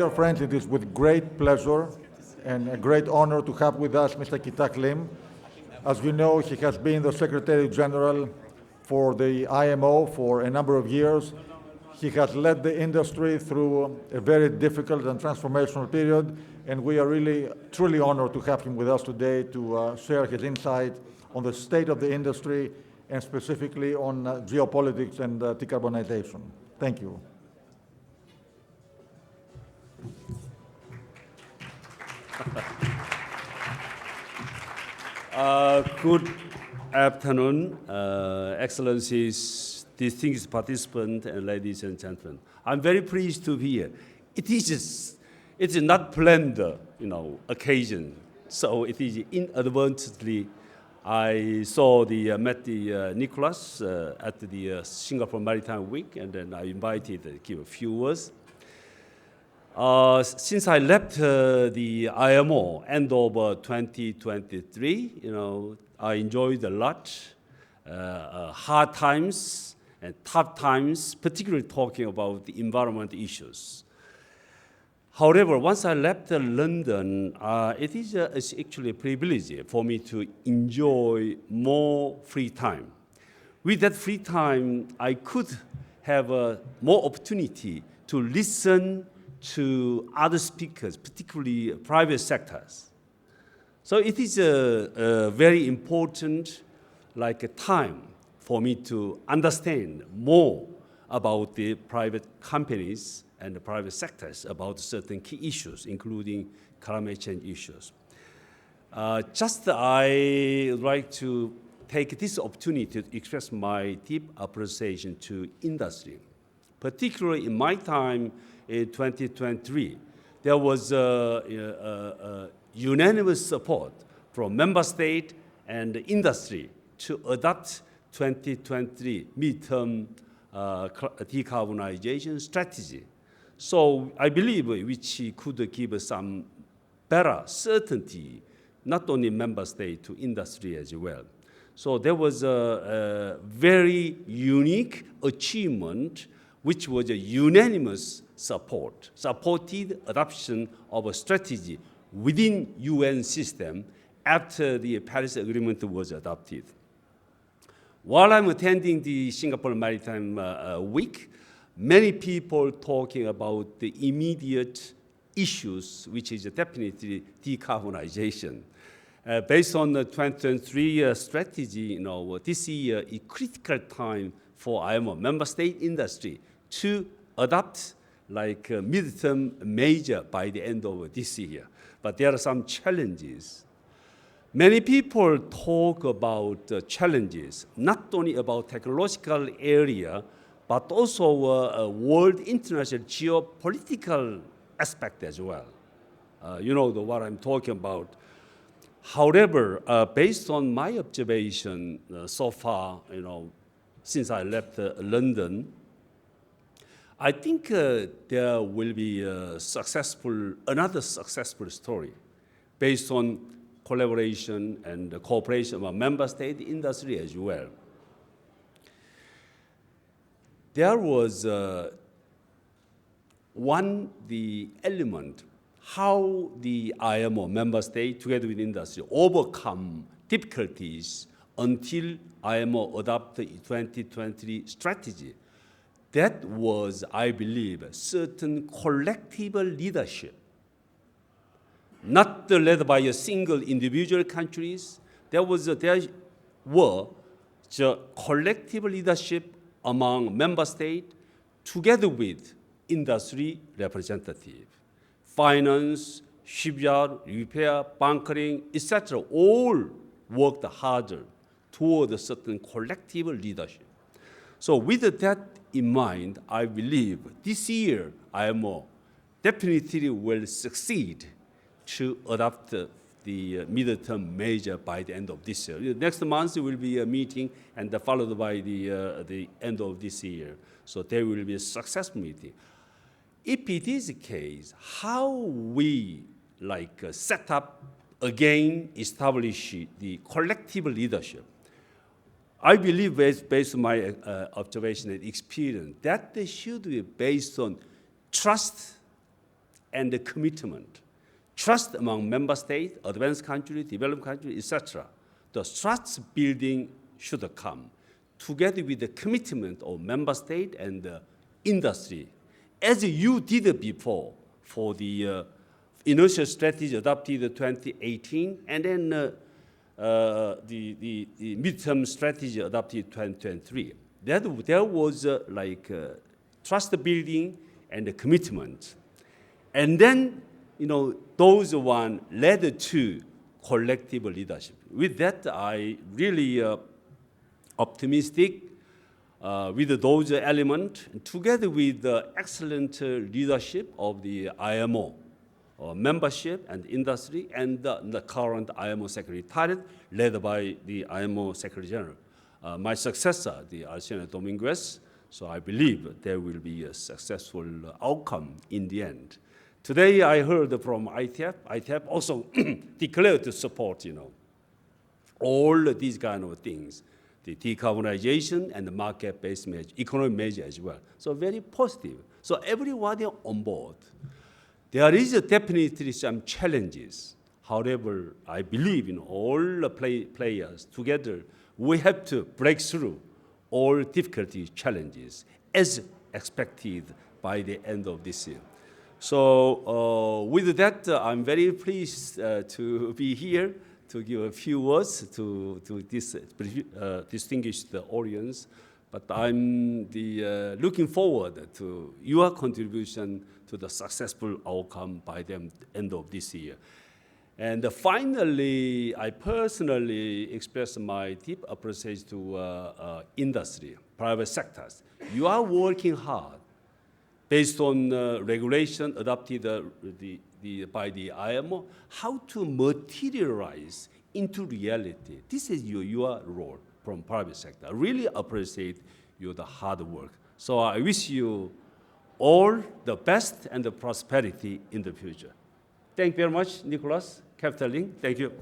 dear friends, it is with great pleasure and a great honor to have with us Mr. Kitack. As you know, he has been the Secretary General for the IMO for a number of years. He has led the industry through a very difficult and transformational period, and we are really, truly honored to have him with us today to share his insight on the state of the industry and specifically on geopolitics and decarbonization. Thank you. Good afternoon, Excellencies, distinguished participants, and ladies and gentlemen. I'm very pleased to be here. It's not planned, occasion. So it is inadvertently. I met Nicholas at the Singapore Maritime Week, and then I invited to give a few words. Since I left the IMO end of 2023, I enjoyed a lot, hard times and tough times, particularly talking about the environment issues. However, once I left London, it is actually a privilege for me to enjoy more free time. With that free time, I could have more opportunity to listen to other speakers, particularly private sectors. So it is a very important time for me to understand more about the private companies and the private sectors about certain key issues, including climate change issues. I would like to take this opportunity to express my deep appreciation to industry. Particularly in my time in 2023, there was unanimous support from member state and industry to adopt 2023 midterm decarbonization strategy. So I believe which could give some better certainty, not only member state to industry as well. So there was a very unique achievement, which was a unanimous supported adoption of a strategy within UN system after the Paris Agreement was adopted. While I'm attending the Singapore Maritime Week, many people talking about the immediate issues, which is definitely decarbonization. Based on the 2023 strategy, this year is a critical time for IMO member state industry to adopt a midterm measure by the end of this year. But there are some challenges. Many people talk about challenges, not only about technological area, but also world international geopolitical aspect as well. What I'm talking about. However, based on my observation so far, since I left London, I think there will be another successful story based on collaboration and cooperation of member state industry as well. There was the element how the IMO member state together with industry overcome difficulties until IMO adopted 2020 strategy. That was, I believe, certain collective leadership, not led by a single individual countries. There were collective leadership among member states together with industry representative, finance, shipyard, repair, bunkering, etc. all worked harder toward a certain collective leadership. So with that in mind, I believe this year IMO definitely will succeed to adopt the midterm measure by the end of this year. Next month will be a meeting, and followed by the end of this year. So there will be a successful meeting. If it is the case, how we set up again, establish the collective leadership? I believe, based on my observation and experience, that they should be based on trust and the commitment. Trust among member states, advanced countries, developed countries, etc. The trust building should come together with the commitment of member state and industry, as you did before for the initial strategy adopted in 2018, and then the midterm strategy adopted in 2023. There was trust building and the commitment. And then, those one led to collective leadership. With that, I really optimistic with those elements, together with the excellent leadership of the IMO membership and industry, and the current IMO Secretariat, led by the IMO Secretary General. My successor, the Alciano Dominguez, so I believe there will be a successful outcome in the end. Today I heard from ITF. ITF also declared to support, all these kind of things, the decarbonization and the market-based measure, economic measure as well. So very positive. So everybody on board. There is definitely some challenges. However, I believe in all the players together, we have to break through all difficulties, challenges, as expected by the end of this year. So with that, I'm very pleased to be here to give a few words to this distinguished audience. But I'm looking forward to your contribution to the successful outcome by the end of this year. And finally, I personally express my deep appreciation to industry, private sectors. You are working hard based on regulation adopted by the IMO, how to materialize into reality. This is your role from private sector. I really appreciate your hard work. So I wish you all the best and the prosperity in the future. Thank you very much, Nicholas, Captain Ling. Thank you.